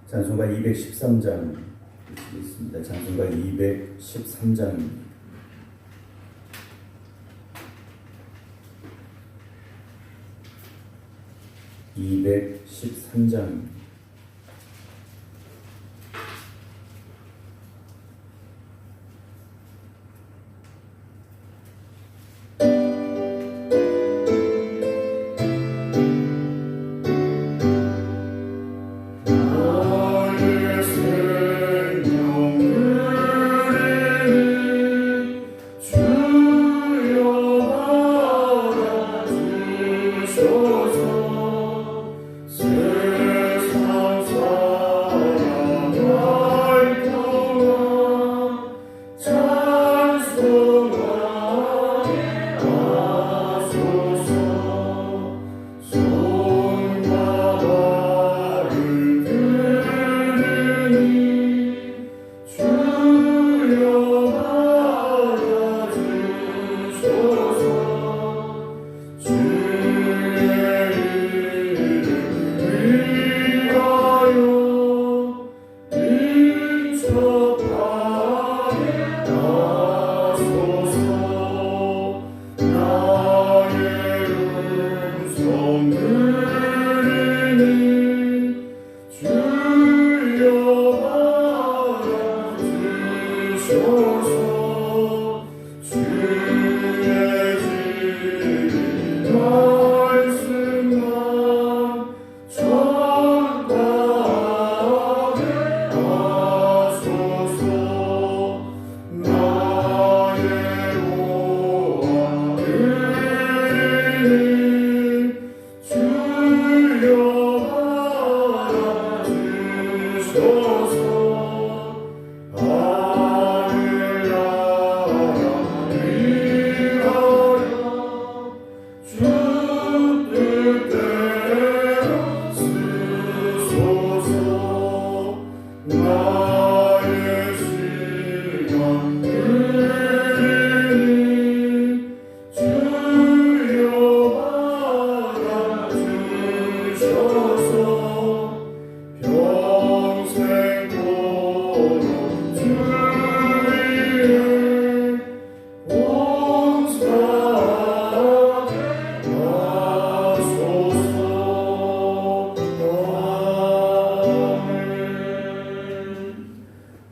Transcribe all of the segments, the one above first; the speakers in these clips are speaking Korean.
찬송가 213장 있습니다. 찬송가 213장입니다. (213장입니다)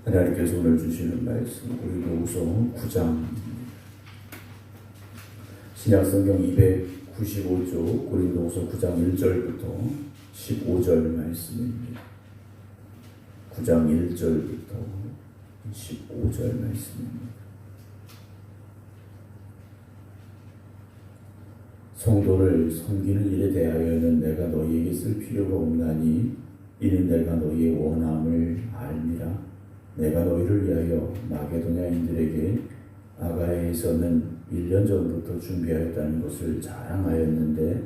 하나님께서 오늘 주시는 말씀 고린도후서 9장 신약성경 295조 고린도후서 9장 1절부터 15절 말씀입니다. 9장 1절부터 15절 말씀입니다. 성도를 섬기는 일에 대하여는 내가 너희에게 쓸 필요가 없나니 이는 내가 너희의 원함을 알미라. 내가 너희를 위하여 마게도냐인들에게 아가야에서는 1년 전부터 준비하였다는 것을 자랑하였는데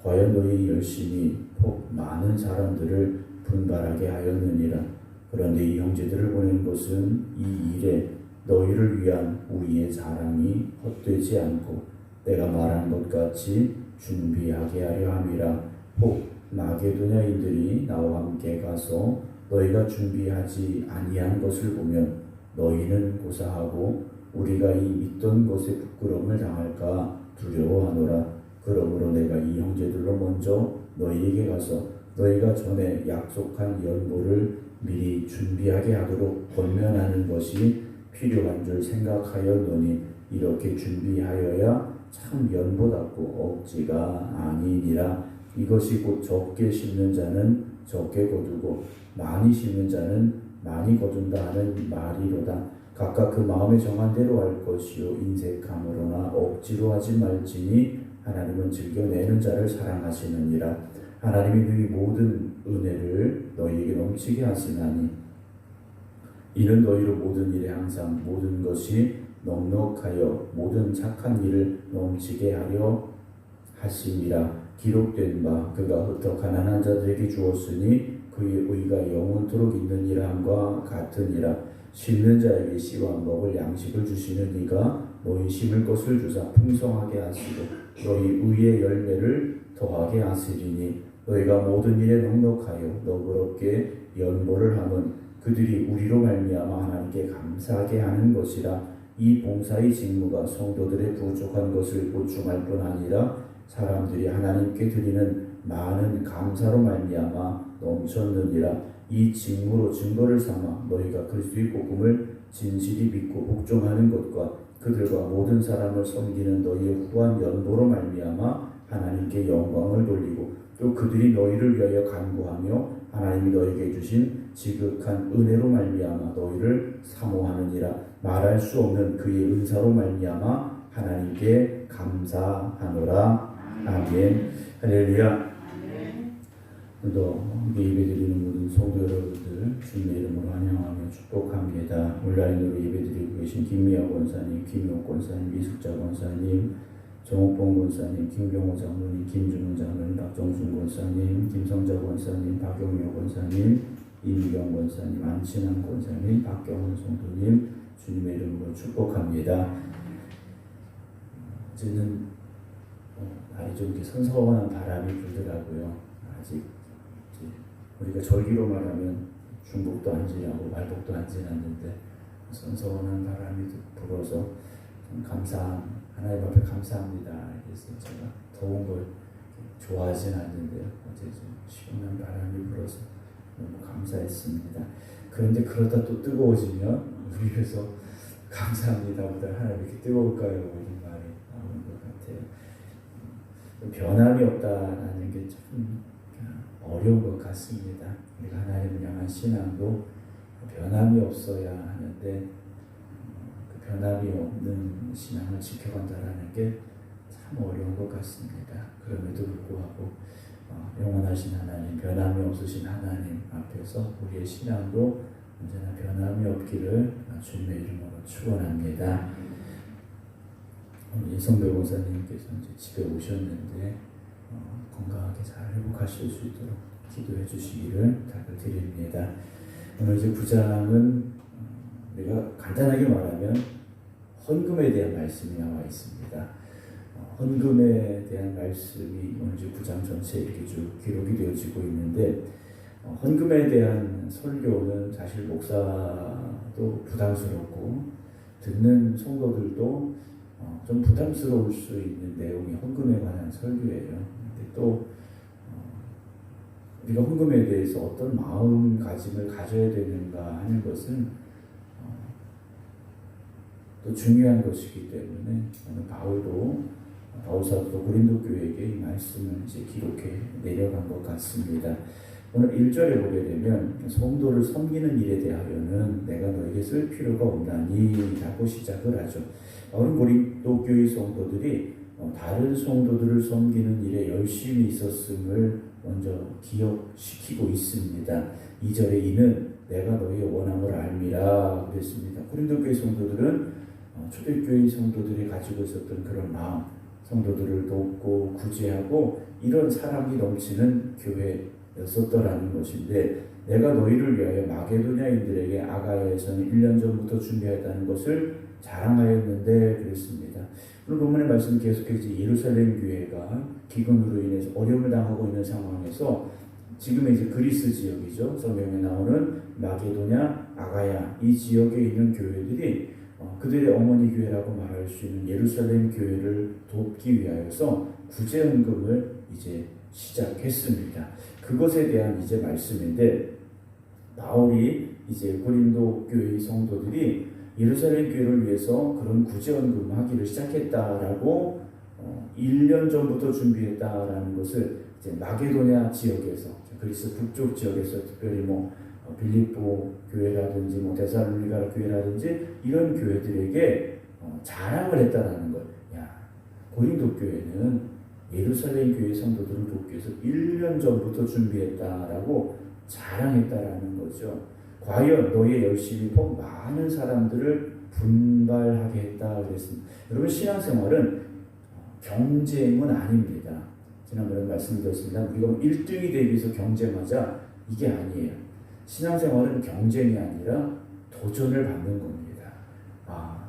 과연 너희 열심히 혹 많은 사람들을 분발하게 하였느니라. 그런데 이 형제들을 보낸 것은 이 일에 너희를 위한 우리의 자랑이 헛되지 않고 내가 말한 것 같이 준비하게 하려 함이라. 혹 마게도냐인들이 나와 함께 가서 너희가 준비하지 아니한 것을 보면 너희는 고사하고 우리가 이 믿던 것에 부끄러움을 당할까 두려워하노라. 그러므로 내가 이 형제들로 먼저 너희에게 가서 너희가 전에 약속한 연보를 미리 준비하게 하도록 권면하는 것이 필요한 줄 생각하였노니 이렇게 준비하여야 참 연보답고 억지가 아니니라. 이것이 곧 적게 심는 자는 적게 거두고 많이 심는 자는 많이 거둔다 하는 말이로다. 각각 그 마음에 정한 대로 할 것이요 인색함으로나 억지로 하지 말지니 하나님은 즐겨내는 자를 사랑하시느니라. 하나님이 너희 모든 은혜를 너희에게 넘치게 하시나니 이는 너희로 모든 일에 항상 모든 것이 넉넉하여 모든 착한 일을 넘치게 하려 하심이라. 기록된 바 그가 흩어 가난한 자들에게 주었으니 그의 의가 영원토록 있느니라 함과 같으니라. 심는 자에게 씨와 먹을 양식을 주시는 이가 너희 심을 것을 주사 풍성하게 하시고 너희 의의 열매를 더하게 하시리니 너희가 모든 일에 넉넉하여 너그럽게 연보를 하면 그들이 우리로 말미암아 하나님께 감사하게 하는 것이라. 이 봉사의 직무가 성도들의 부족한 것을 보충할 뿐 아니라 사람들이 하나님께 드리는 많은 감사로 말미암아 넘쳤느니라. 이 직무로 증거를 삼아 너희가 그리스도의 복음을 진실이 믿고 복종하는 것과 그들과 모든 사람을 섬기는 너희의 후한 연보로 말미암아 하나님께 영광을 돌리고 또 그들이 너희를 위하여 간구하며 하나님이 너희에게 주신 지극한 은혜로 말미암아 너희를 사모하느니라. 말할 수 없는 그의 은사로 말미암아 하나님께 감사하노라. 아멘. 할렐루야. 오늘도 예배드리는 모든 성도 여러분들 주님의 이름으로 환영하며 축복합니다. 온라인으로 예배드리고 계신 김미아 권사님, 김효 권사님, 이숙자 권사님, 정옥봉 권사님, 김병호 장로님, 김준호 장로님, 박정순 권사님, 김성자 권사님, 박용효 권사님, 이미경 권사님, 안친환 권사님, 박경원 성도님 주님의 이름으로 축복합니다. 이제는 날이 좀 이렇게 선선한 바람이 불더라고요. 아직 우리가 절기로 말하면 중복도 안 지나고 말복도 안 지났는데 선선한 바람이 불어서 좀 하나님 앞에 감사합니다. 그래서 제가 더운 걸 좋아하진 않는데요. 어제 좀 시원한 바람이 불어서 너무 감사했습니다. 그런데 그러다 또 뜨거워지면 우리에서 감사합니다보다 하나님 이렇게 뜨거울까요? 이런 말이 나오는 것 같아요. 변함이 없다라는 게 참 어려운 것 같습니다. 우리가 하나님을 향한 신앙도 변함이 없어야 하는데 그 변함이 없는 신앙을 지켜간다라는 게 참 어려운 것 같습니다. 그럼에도 불구하고 영원하신 하나님, 변함이 없으신 하나님 앞에서 우리의 신앙도 언제나 변함이 없기를 주님의 이름으로 축원합니다. 오늘 이성배 권사님께서 이제 집에 오셨는데 건강하게 잘 회복하실 수 있도록 기도해 주시기를 부탁을 드립니다. 오늘 이제 9장은 우리가 간단하게 말하면 헌금에 대한 말씀이 나와 있습니다. 헌금에 대한 말씀이 오늘 이제 9장 전체에 이렇게 쭉 기록이 되어지고 있는데 헌금에 대한 설교는 사실 목사도 부담스럽고 듣는 성도들도 좀 부담스러울 수 있는 내용이 헌금에 관한 설교예요. 근데 또 우리가 헌금에 대해서 어떤 마음가짐을 가져야 되는가 하는 것은 또 중요한 것이기 때문에 오늘 바울 사도도 고린도 교회에게 이 말씀을 이제 기록해 내려간 것 같습니다. 오늘 1절에 보게 되면 성도를 섬기는 일에 대하여는 내가 너에게 쓸 필요가 없나니 라고 시작을 하죠. 바울은 고린도 교회 성도들이 다른 성도들을 섬기는 일에 열심히 있었음을 먼저 기억시키고 있습니다. 2절에 이는 내가 너희의 원함을 알미라 그랬습니다. 고린도 교회 성도들은 초대교회 성도들이 가지고 있었던 그런 마음, 성도들을 돕고 구제하고 이런 사랑이 넘치는 교회였었더라는 것인데 내가 너희를 위하여 마게도냐인들에게 아가야에서는 1년 전부터 준비했다는 것을 자랑하였는데 그랬습니다. 오늘 본문의 말씀 계속해서 예루살렘 교회가 기근으로 인해서 어려움을 당하고 있는 상황에서 지금의 이제 그리스 지역이죠. 성경에 나오는 마게도냐, 아가야 이 지역에 있는 교회들이 그들의 어머니 교회라고 말할 수 있는 예루살렘 교회를 돕기 위하여서 구제헌금을 이제 시작했습니다. 그것에 대한 이제 말씀인데 바울이 이제 고린도 교회의 성도들이 예루살렘 교회를 위해서 그런 구제헌금 하기를 시작했다라고 1년 전부터 준비했다라는 것을 이제 마게도냐 지역에서 그리스 북쪽 지역에서 특별히 빌립보 교회라든지 데살로니가 교회라든지 이런 교회들에게 자랑을 했다라는 것. 고린도 교회는 예루살렘 교회 성도들을 돕기 위해서 1년 전부터 준비했다라고 자랑했다라는 거죠. 과연 너의 열심이 더 많은 사람들을 분발하게 했다 그랬습니다. 여러분 신앙생활은 경쟁은 아닙니다. 지난번에 말씀드렸습니다. 우리가 1등이 되기 위해서 경쟁하자 이게 아니에요. 신앙생활은 경쟁이 아니라 도전을 받는 겁니다.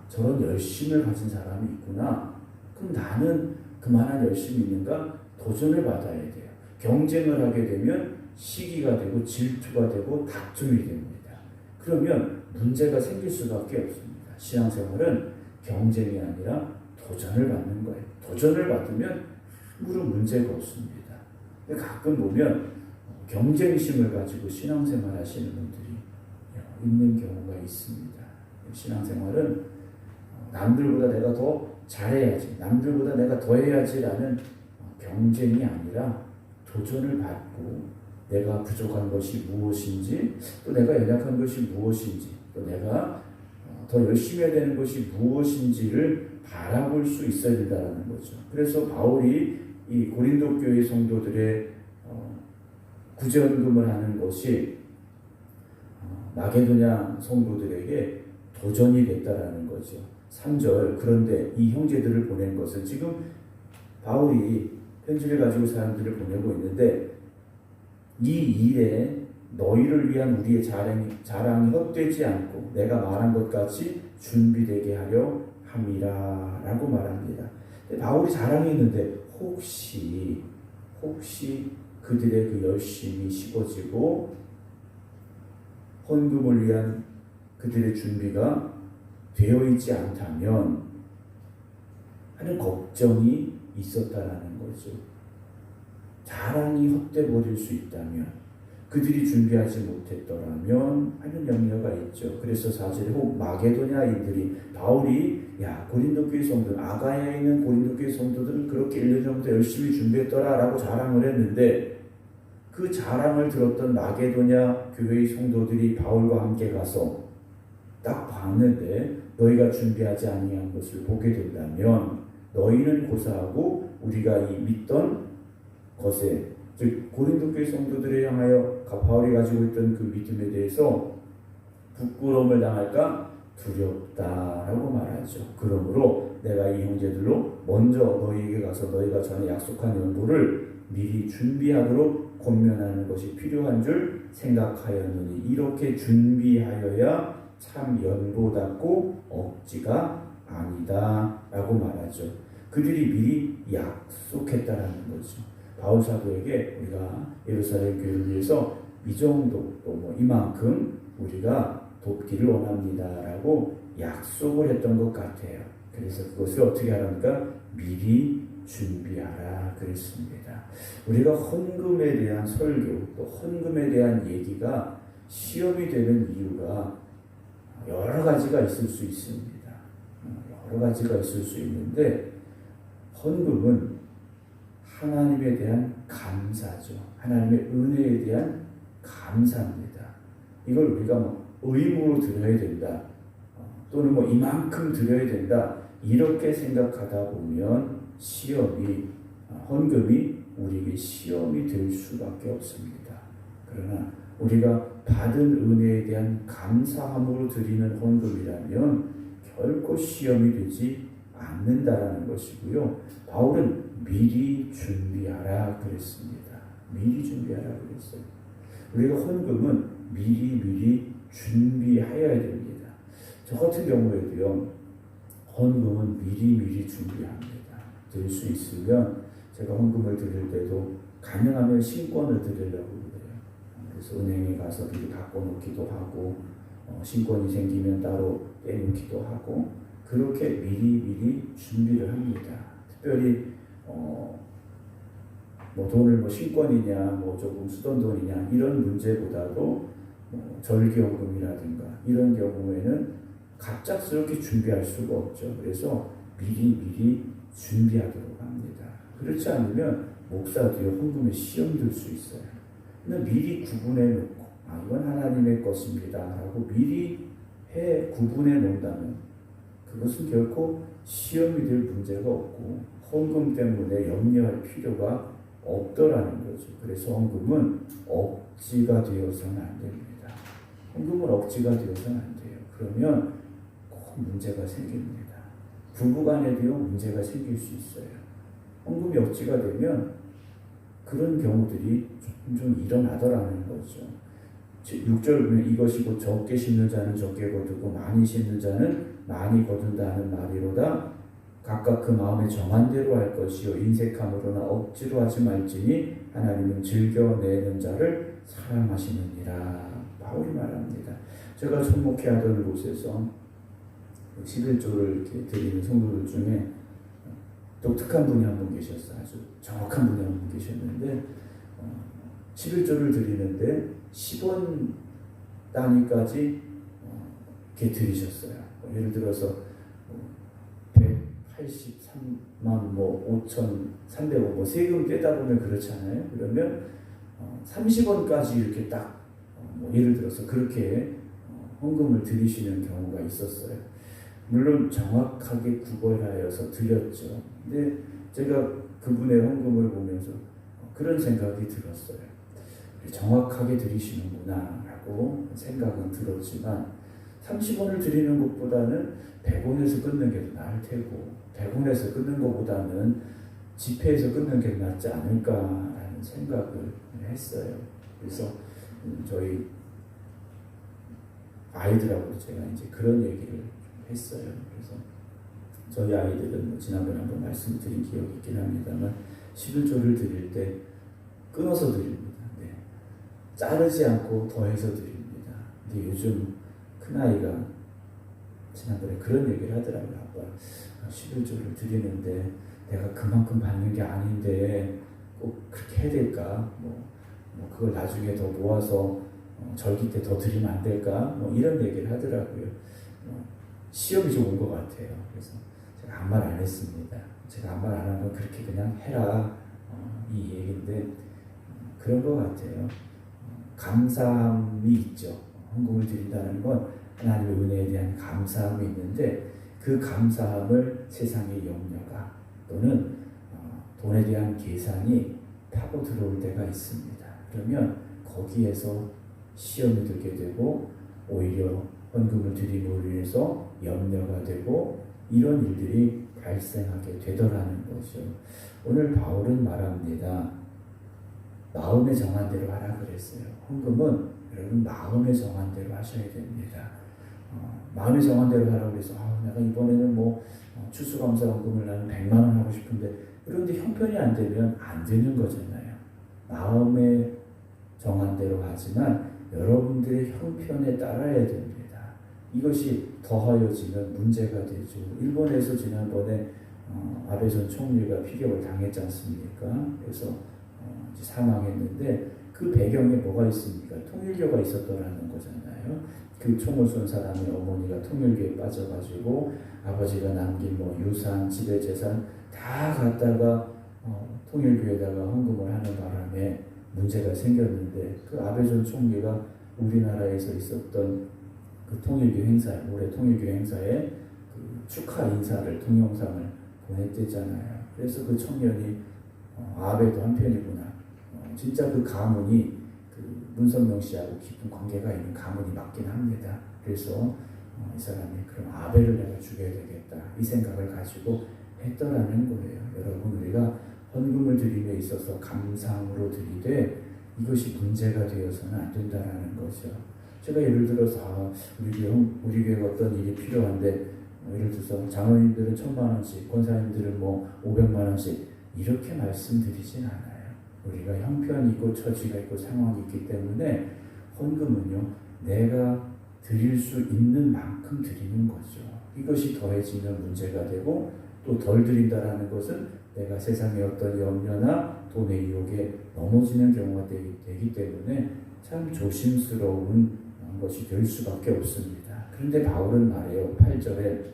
저런 열심을 가진 사람이 있구나. 그럼 나는 그만한 열심이 있는가? 도전을 받아야 돼요. 경쟁을 하게 되면 시기가 되고 질투가 되고 다툼이 됩니다. 그러면 문제가 생길 수밖에 없습니다. 신앙생활은 경쟁이 아니라 도전을 받는 거예요. 도전을 받으면 아무런 문제가 없습니다. 가끔 보면 경쟁심을 가지고 신앙생활 하시는 분들이 있는 경우가 있습니다. 신앙생활은 남들보다 내가 더 잘해야지, 남들보다 내가 더 해야지라는 경쟁이 아니라 도전을 받고 내가 부족한 것이 무엇인지, 또 내가 연약한 것이 무엇인지, 또 내가 더 열심히 해야 되는 것이 무엇인지를 바라볼 수 있어야 된다는 거죠. 그래서 바울이 이 고린도 교회 성도들의 구제헌금을 하는 것이 마게도냐 성도들에게 도전이 됐다라는 거죠. 3절, 그런데 이 형제들을 보낸 것은, 지금 바울이 편지를 가지고 사람들을 보내고 있는데 이 일에 너희를 위한 우리의 자랑이 헛되지 않고 내가 말한 것 같이 준비되게 하려 함이라 라고 말합니다. 바울이 자랑했는데 혹시 그들의 그 열심이 식어지고 헌금을 위한 그들의 준비가 되어 있지 않다면 하는 걱정이 있었다라는 거죠. 자랑이 헛돼 버릴 수 있다면, 그들이 준비하지 못했더라면 하는 염려가 있죠. 그래서 사실 혹 마게도냐인들이 바울이 고린도 교회 성도들, 아가야에 있는 고린도 교회 성도들은 그렇게 1년 전부터 열심히 준비했더라라고 자랑을 했는데, 그 자랑을 들었던 마게도냐 교회의 성도들이 바울과 함께 가서 딱 봤는데 너희가 준비하지 아니한 것을 보게 된다면 너희는 고사하고 우리가 이 믿던 것에, 즉 고린도 교회 성도들에 향하여 바울이 가지고 있던 그 믿음에 대해서 부끄러움을 당할까 두렵다라고 말하죠. 그러므로 내가 이 형제들로 먼저 너희에게 가서 너희가 전에 약속한 연보를 미리 준비하도록 권면하는 것이 필요한 줄 생각하였느니, 이렇게 준비하여야 참 연보답고 억지가 아니다 라고 말하죠. 그들이 미리 약속했다라는 거죠. 바울 사도에게 우리가 예루살렘 교회를 위해서 이 정도 또 이만큼 우리가 돕기를 원합니다 라고 약속을 했던 것 같아요. 그래서 그것을 어떻게 하랍니까? 미리 준비하라 그랬습니다. 우리가 헌금에 대한 설교, 또 헌금에 대한 얘기가 시험이 되는 이유가 여러 가지가 있을 수 있습니다. 여러 가지가 있을 수 있는데, 헌금은 하나님에 대한 감사죠. 하나님의 은혜에 대한 감사입니다. 이걸 우리가 의무로 드려야 된다, 또는 이만큼 드려야 된다, 이렇게 생각하다 보면 헌금이 우리에게 시험이 될 수밖에 없습니다. 그러나 우리가 받은 은혜에 대한 감사함으로 드리는 헌금이라면 결코 시험이 되지 않는다라는 것이고요. 바울은 미리 준비하라 그랬습니다. 미리 준비하라 그랬어요. 우리가 헌금은 미리 준비하여야 됩니다. 저 같은 경우에도요, 헌금은 미리 준비합니다. 드릴 수 있으면 제가 헌금을 드릴 때도 가능하면 신권을 드리려고 그래요. 그래서 은행에 가서 미리 바꿔놓기도 하고, 신권이 생기면 따로 떼놓기도 하고, 그렇게 미리 준비를 합니다. 특별히 돈을 신권이냐 조금 쓰던 돈이냐 이런 문제보다도 절기헌금이라든가 이런 경우에는 갑작스럽게 준비할 수가 없죠. 그래서 미리 준비하도록 합니다. 그렇지 않으면 목사도요, 헌금에 시험 들 수 있어요. 근데 미리 구분해 놓고 이건 하나님의 것입니다 라고 미리 구분해 놓는다면 그것은 결코 시험이 될 문제가 없고 헌금 때문에 염려할 필요가 없더라는 거죠. 그래서 헌금은 억지가 되어서는 안 됩니다. 헌금은 억지가 되어서는 안 돼요. 그러면 꼭 문제가 생깁니다. 부부간에도요, 문제가 생길 수 있어요. 헌금이 억지가 되면 그런 경우들이 좀 일어나더라는 거죠. 6절 보면 이것이 곧 적게 심는 자는 적게 거두고 많이 심는 자는 많이 거둔다는 말이로다. 각각 그 마음에 정한 대로 할 것이요 인색함으로나 억지로 하지 말지니 하나님은 즐겨내는 자를 사랑하시느니라. 바울이 말합니다. 제가 총목회하던 곳에서 11조를 이렇게 드리는 성도들 중에 독특한 분이 한 분 계셨어요. 아주 정확한 분이 한 분 계셨는데 11조를 드리는데 10원 단위까지 이렇게 드리셨어요. 예를 들어서 183만 5,300원 세금 떼다 보면 그렇잖아요. 그러면 30원까지 이렇게 딱 예를 들어서 그렇게 헌금을 드리시는 경우가 있었어요. 물론 정확하게 구별하여서 드렸죠. 근데 제가 그분의 헌금을 보면서 그런 생각이 들었어요. 정확하게 드리시는구나 라고 생각은 들었지만 30원을 드리는 것보다는 100원에서 끊는 게 더 나을 테고 100원에서 끊는 것보다는 지폐에서 끊는 게 낫지 않을까라는 생각을 했어요. 그래서 저희 아이들하고 제가 이제 그런 얘기를 했어요. 그래서 저희 아이들은 지난번에 한번 말씀드린 기억이 있긴 합니다만 11조를 드릴 때 끊어서 드립니다. 네. 자르지 않고 더해서 드립니다. 근데 요즘 큰아이가 지난번에 그런 얘기를 하더라고요. 아빠 11조를 드리는데 내가 그만큼 받는 게 아닌데 꼭 그렇게 해야 될까? 그걸 나중에 더 모아서 절기 때 더 드리면 안 될까? 이런 얘기를 하더라고요. 시험이 좀 온 것 같아요. 그래서 제가 아무 말 안 했습니다. 제가 아무 말 안 한 건 그렇게 그냥 해라 이 얘기인데 그런 것 같아요. 감사함이 있죠. 헌금을 드린다는 건 하나님의 은혜에 대한 감사함이 있는데 그 감사함을 세상의 염려가 또는 돈에 대한 계산이 파고 들어올 때가 있습니다. 그러면 거기에서 시험이 들게 되고 오히려 헌금을 드림으로 인해서 염려가 되고 이런 일들이 발생하게 되더라는 거죠. 오늘 바울은 말합니다. 마음에 정한 대로 하라 그랬어요. 헌금은 여러분 마음에 정한 대로 하셔야 됩니다. 마음에 정한 대로 하라고 해서 내가 이번에는 추수감사 헌금을 나는 100만 원 하고 싶은데 그런데 형편이 안 되면 안 되는 거잖아요. 마음에 정한 대로 하지만 여러분들의 형편에 따라야 됩니다. 이것이 더하여지면 문제가 되죠. 일본에서 지난번에 아베 전 총리가 피격을 당했지 않습니까? 그래서 사망했는데 그 배경에 뭐가 있습니까? 통일교가 있었더라는 거잖아요. 그 총을 쏜 사람의 어머니가 통일교에 빠져가지고 아버지가 남긴 유산, 지배재산 다 갖다가 통일교에다가 헌금을 하는 바람에 문제가 생겼는데 그 아베 전 총리가 우리나라에서 있었던 그 통일교 행사, 올해 통일교 행사에 그 축하 인사를 동영상을 보냈대잖아요. 그래서 그 청년이 아베도 한편이구나. 진짜 그 가문이 그 문선명 씨하고 깊은 관계가 있는 가문이 맞긴 합니다. 그래서 이 사람이 그럼 아베를 내가 죽여야 되겠다 이 생각을 가지고 했더라는 거예요. 여러분 우리가 헌금을 드림에 있어서 감사함으로 드리되 이것이 문제가 되어서는 안 된다는 거죠. 제가 예를 들어서 우리 교회 어떤 일이 필요한데 예를 들어서 장로님들은 1,000만 원씩, 권사님들은 500만 원씩 이렇게 말씀드리진 않아요. 우리가 형편이 있고 처지가 있고 상황이 있기 때문에 헌금은요 내가 드릴 수 있는 만큼 드리는 거죠. 이것이 더해지면 문제가 되고 또 덜 드린다라는 것은 내가 세상의 어떤 염려나 돈의 유혹에 넘어지는 경우가 되기 때문에 참 조심스러운 것이 될 수밖에 없습니다. 그런데 바울은 말해요. 8절에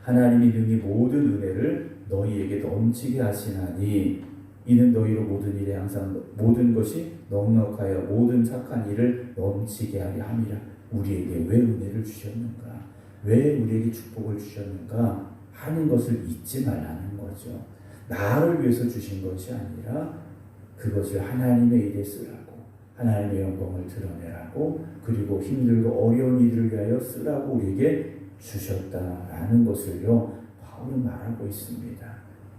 하나님이 능히 모든 은혜를 너희에게 넘치게 하시나니 이는 너희로 모든 일에 항상 모든 것이 넉넉하여 모든 착한 일을 넘치게 하려 함이라. 우리에게 왜 은혜를 주셨는가? 왜 우리에게 축복을 주셨는가? 하는 것을 잊지 말라는 거죠. 나를 위해서 주신 것이 아니라 그것을 하나님의 일에 쓰라고, 하나님의 영광을 드러내라고, 그리고 힘들고 어려운 일을 위하여 쓰라고 우리에게 주셨다라는 것을요 바울은 말하고 있습니다.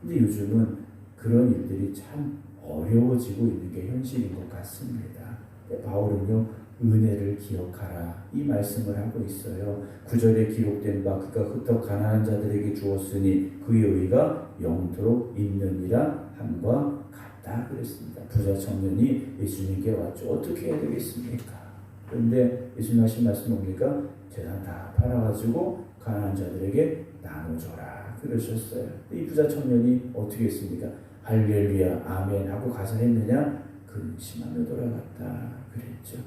근데 요즘은 그런 일들이 참 어려워지고 있는 게 현실인 것 같습니다. 바울은요 은혜를 기억하라 이 말씀을 하고 있어요. 9절에 기록된 바 그가 흩어 가난한 자들에게 주었으니 그의 의가 영토록 있느니라 함과 같다 그랬습니다. 부자 청년이 예수님께 왔죠. 어떻게 해야 되겠습니까? 그런데 예수님 하신 말씀 뭡니까? 재산 다 팔아가지고 가난한 자들에게 나눠줘라 그러셨어요. 이 부자 청년이 어떻게 했습니까? 할렐루야 아멘 하고 가서 했느냐? 근심하며 돌아갔다 그랬죠.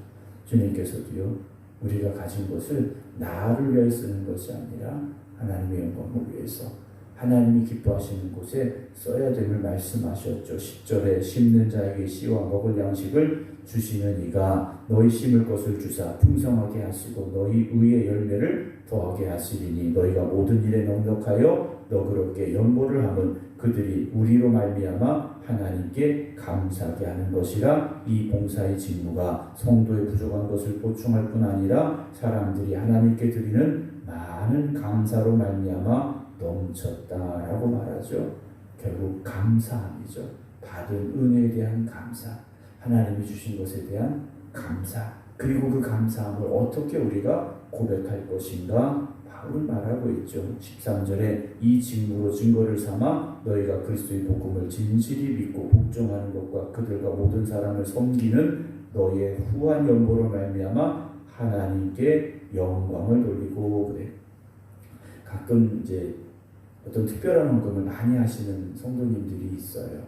주님께서도요 우리가 가진 것을 나를 위해 쓰는 것이 아니라 하나님의 영광을 위해서 하나님이 기뻐하시는 곳에 써야 됨을 말씀하셨죠. 10절에 심는 자에게 씨와 먹을 양식을 주시는 이가 너희 심을 것을 주사 풍성하게 하시고 너희 의의 열매를 더하게 하시리니 너희가 모든 일에 넉넉하여 너그럽게 연보를 하면 그들이 우리로 말미암아 하나님께 감사하게 하는 것이라. 이 봉사의 직무가 성도의 부족한 것을 보충할 뿐 아니라 사람들이 하나님께 드리는 많은 감사로 말미암아 넘쳤다라고 말하죠. 결국 감사함이죠. 받은 은혜에 대한 감사, 하나님이 주신 것에 대한 감사, 그리고 그 감사함을 어떻게 우리가 고백할 것인가 바울은 말하고 있죠. 13절에 이 직무로 증거를 삼아 너희가 그리스도의 복음을 진실히 믿고 복종하는 것과 그들과 모든 사람을 섬기는 너희의 후한 연보로 말미암아 하나님께 영광을 돌리고 그래. 가끔 이제 어떤 특별한 헌금을 많이 하시는 성도님들이 있어요.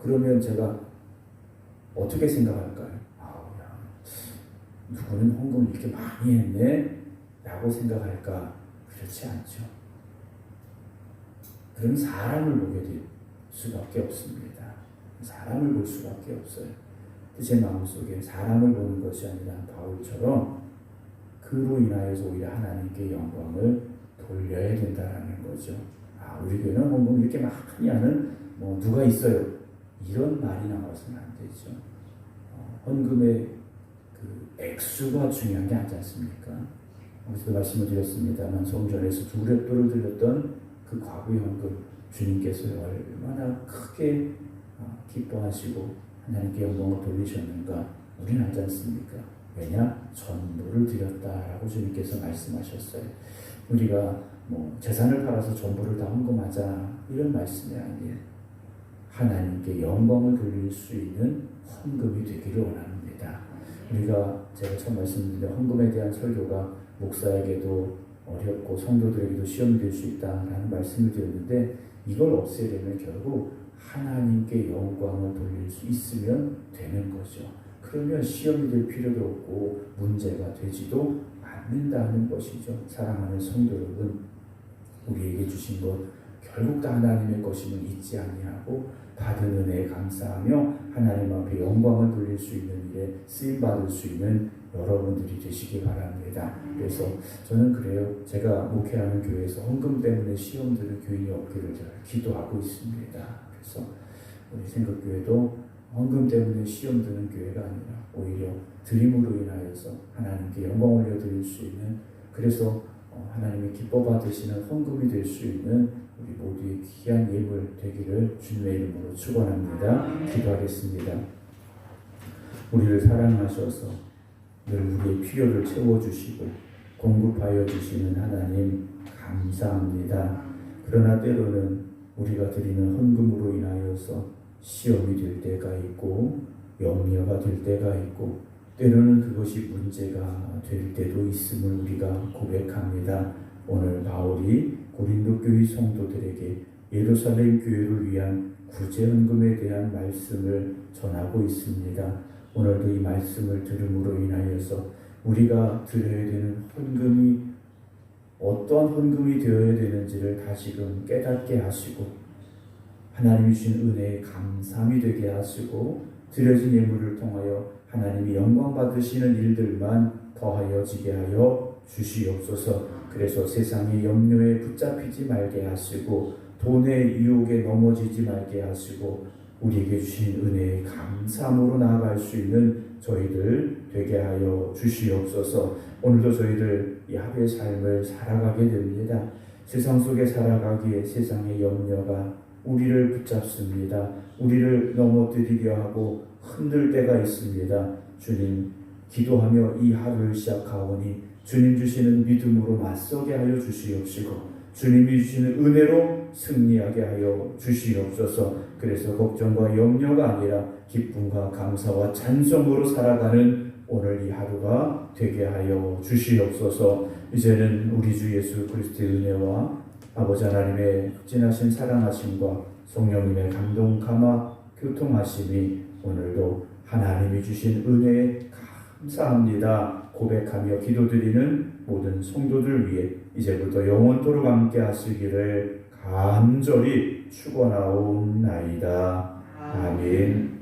그러면 제가 어떻게 생각할까요? 누구는 헌금을 이렇게 많이 했네 라고 생각할까? 그렇지 않죠. 그럼 사람을 보게 될 수밖에 없습니다. 사람을 볼 수밖에 없어요. 제 마음속에 사람을 보는 것이 아니라 바울처럼 그로 인하여서 오히려 하나님께 영광을 돌려야 된다라는 거죠. 우리 교회는 헌금을 이렇게 많이 하는 누가 있어요? 이런 말이 나와서는 안 되죠. 헌금의 그 액수가 중요한 게 아니지 않습니까? 어제도 말씀을 드렸습니다만 성전에서 두 렙도를 드렸던 그 과부의 헌금 주님께서 얼마나 크게 기뻐하시고 하나님께 영광을 돌리셨는가 우리는 알지 않습니까? 왜냐? 전부를 드렸다라고 주님께서 말씀하셨어요. 우리가 재산을 팔아서 전부를 다 헌금하자 이런 말씀이 아니에요. 하나님께 영광을 돌릴 수 있는 헌금이 되기를 원합니다. 우리가 제가 처음 말씀드린 헌금에 대한 설교가 목사에게도 어렵고 성도들에게도 시험이 될 수 있다라는 말씀을 드렸는데 이걸 없애려면 결국 하나님께 영광을 돌릴 수 있으면 되는 거죠. 그러면 시험이 될 필요도 없고 문제가 되지도 않는다는 것이죠. 사랑하는 성도 여러분, 우리에게 주신 것 결국 다 하나님의 것임을 잊지 아니하고 받은 은혜에 감사하며 하나님 앞에 영광을 돌릴 수 있는 일에 쓰임받을 수 있는 여러분들이 되시기 바랍니다. 그래서 저는 그래요. 제가 목회하는 교회에서 헌금 때문에 시험 드는 교인이 없기를 제가 기도하고 있습니다. 그래서 우리 생각교회도 헌금 때문에 시험 드는 교회가 아니라 오히려 드림으로 인하여서 하나님께 영광 올려드릴 수 있는, 그래서 하나님이 기뻐 받으시는 헌금이 될 수 있는 우리 모두의 귀한 예물 되기를 주님의 이름으로 축원합니다. 기도하겠습니다. 우리를 사랑하셔서 늘 우리의 필요를 채워주시고 공급하여 주시는 하나님 감사합니다. 그러나 때로는 우리가 드리는 헌금으로 인하여서 시험이 될 때가 있고 염려가 될 때가 있고 때로는 그것이 문제가 될 때도 있음을 우리가 고백합니다. 오늘 바울이 고린도 교회 성도들에게 예루살렘 교회를 위한 구제 헌금에 대한 말씀을 전하고 있습니다. 오늘도 이 말씀을 들음으로 인하여서 우리가 드려야 되는 헌금이 어떠한 헌금이 되어야 되는지를 다시금 깨닫게 하시고 하나님이 주신 은혜에 감사함이 되게 하시고 드려진 예물을 통하여 하나님이 영광 받으시는 일들만 더하여지게 하여 주시옵소서. 그래서 세상의 염려에 붙잡히지 말게 하시고 돈의 유혹에 넘어지지 말게 하시고 우리에게 주신 은혜에 감사함으로 나아갈 수 있는 저희들 되게 하여 주시옵소서. 오늘도 저희들 야훼의 삶을 살아가게 됩니다. 세상 속에 살아가기에 세상의 염려가 우리를 붙잡습니다. 우리를 넘어뜨리려 하고 흔들 때가 있습니다. 주님, 기도하며 이 하루를 시작하오니 주님 주시는 믿음으로 맞서게 하여 주시옵시고 주님이 주시는 은혜로 승리하게 하여 주시옵소서. 그래서 걱정과 염려가 아니라 기쁨과 감사와 찬송으로 살아가는 오늘 이 하루가 되게 하여 주시옵소서. 이제는 우리 주 예수 그리스도의 은혜와 아버지 하나님의 극진하신 사랑하심과 성령님의 감동 감화 교통하심이 오늘도 하나님이 주신 은혜에 감사합니다 고백하며 기도드리는 모든 성도들 위해 이제부터 영원토록 함께 하시기를 간절히 축원하옵나이다. 아멘.